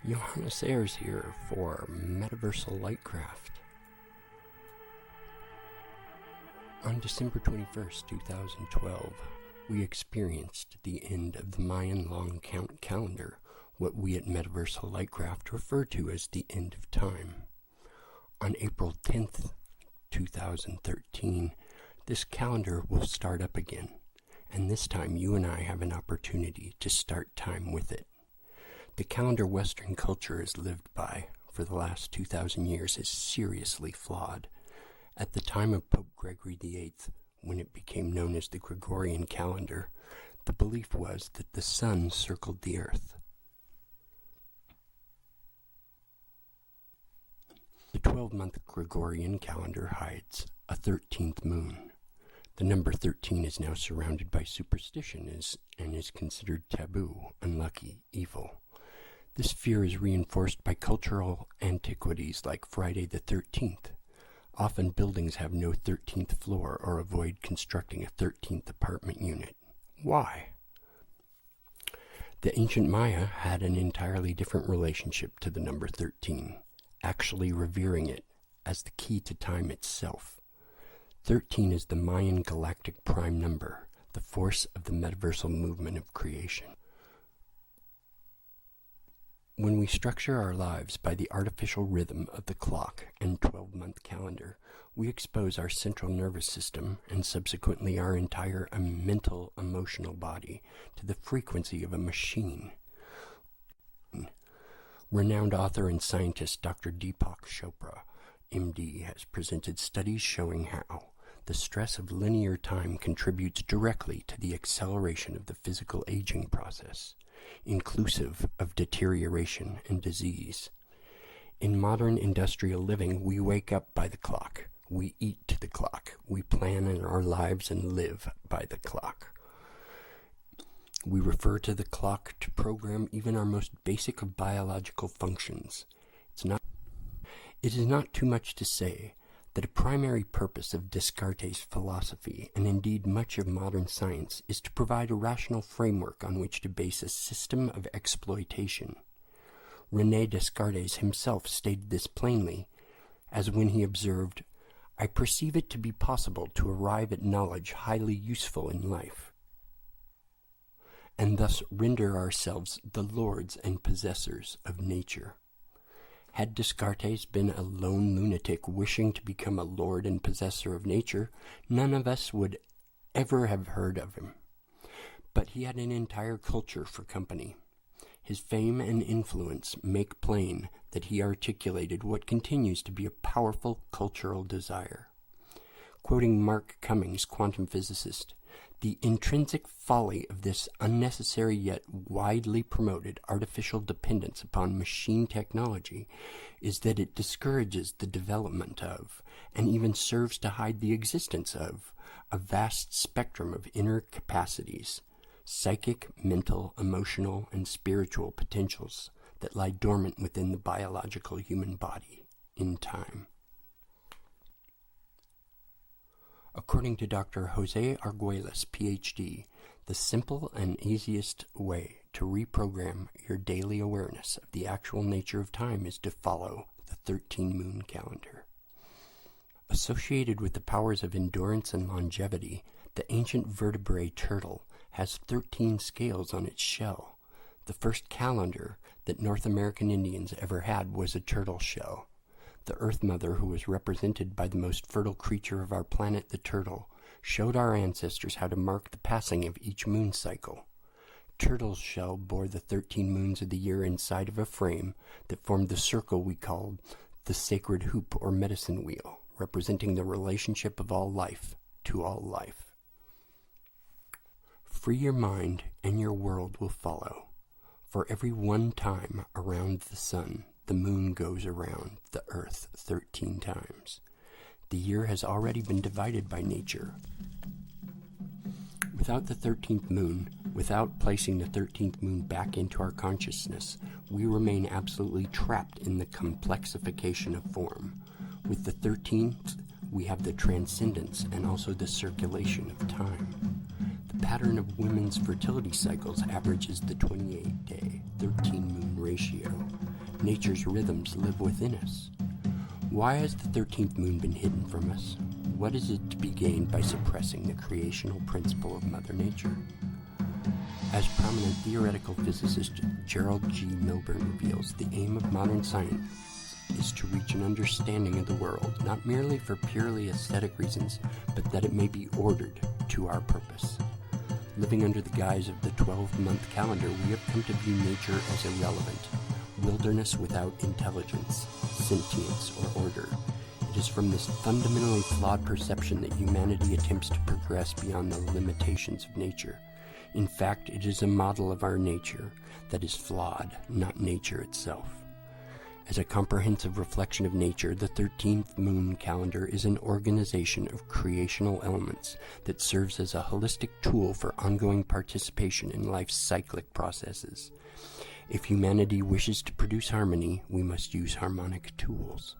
Johannes Ayres here for Metaversal Lightcraft. On December 21st, 2012, we experienced the end of the Mayan long count calendar, what we at Metaversal Lightcraft refer to as the end of time. On April 10th, 2013, this calendar will start up again, and this time you and I have an opportunity to start time with it. The calendar Western culture has lived by for the last 2,000 years is seriously flawed. At the time of Pope Gregory VIII, when it became known as the Gregorian calendar, the belief was that the sun circled the earth. The 12-month Gregorian calendar hides a 13th moon. The number 13 is now surrounded by superstition and is considered taboo, unlucky, evil. This fear is reinforced by cultural antiquities like Friday the 13th. Often buildings have no 13th floor or avoid constructing a 13th apartment unit. Why? The ancient Maya had an entirely different relationship to the number 13, actually revering it as the key to time itself. 13 is the Mayan galactic prime number, the force of the metaversal movement of creation. When we structure our lives by the artificial rhythm of the clock and 12-month calendar, we expose our central nervous system and subsequently our entire mental, emotional body to the frequency of a machine. Renowned author and scientist Dr. Deepak Chopra, MD, has presented studies showing how the stress of linear time contributes directly to the acceleration of the physical aging process, inclusive of deterioration and disease. In modern industrial living, we wake up by the clock, we eat to the clock, we plan in our lives and live by the clock. We refer to the clock to program even our most basic of biological functions. It is not too much to say that a primary purpose of Descartes' philosophy, and indeed much of modern science, is to provide a rational framework on which to base a system of exploitation. René Descartes himself stated this plainly, as when he observed, "I perceive it to be possible to arrive at knowledge highly useful in life, and thus render ourselves the lords and possessors of nature." Had Descartes been a lone lunatic wishing to become a lord and possessor of nature, none of us would ever have heard of him. But he had an entire culture for company. His fame and influence make plain that he articulated what continues to be a powerful cultural desire. Quoting Mark Cummings, quantum physicist, "The intrinsic folly of this unnecessary yet widely promoted artificial dependence upon machine technology is that it discourages the development of, and even serves to hide the existence of, a vast spectrum of inner capacities, psychic, mental, emotional, and spiritual potentials that lie dormant within the biological human body in time." According to Dr. Jose Arguelles, PhD, the simple and easiest way to reprogram your daily awareness of the actual nature of time is to follow the 13-moon calendar. Associated with the powers of endurance and longevity, the ancient vertebrate turtle has 13 scales on its shell. The first calendar that North American Indians ever had was a turtle shell. The Earth Mother, who was represented by the most fertile creature of our planet, the turtle, showed our ancestors how to mark the passing of each moon cycle. Turtle's shell bore the 13 moons of the year inside of a frame that formed the circle we called the sacred hoop or medicine wheel, representing the relationship of all life to all life. Free your mind and your world will follow. For every one time around the sun, the moon goes around the earth 13 times. The year has already been divided by nature. Without the 13th moon, without placing the 13th moon back into our consciousness, we remain absolutely trapped in the complexification of form. With the 13th, we have the transcendence and also the circulation of time. The pattern of women's fertility cycles averages the 28-day, 13-moon ratio. Nature's rhythms live within us. Why has the 13th moon been hidden from us? What is it to be gained by suppressing the creational principle of Mother Nature? As prominent theoretical physicist Gerald G. Milburn reveals, the aim of modern science is to reach an understanding of the world, not merely for purely aesthetic reasons, but that it may be ordered to our purpose. Living under the guise of the 12-month calendar, we have come to view nature as irrelevant, wilderness without intelligence, sentience, or order. It is from this fundamentally flawed perception that humanity attempts to progress beyond the limitations of nature. In fact, it is a model of our nature that is flawed, not nature itself. As a comprehensive reflection of nature, the 13th moon calendar is an organization of creational elements that serves as a holistic tool for ongoing participation in life's cyclic processes. If humanity wishes to produce harmony, we must use harmonic tools.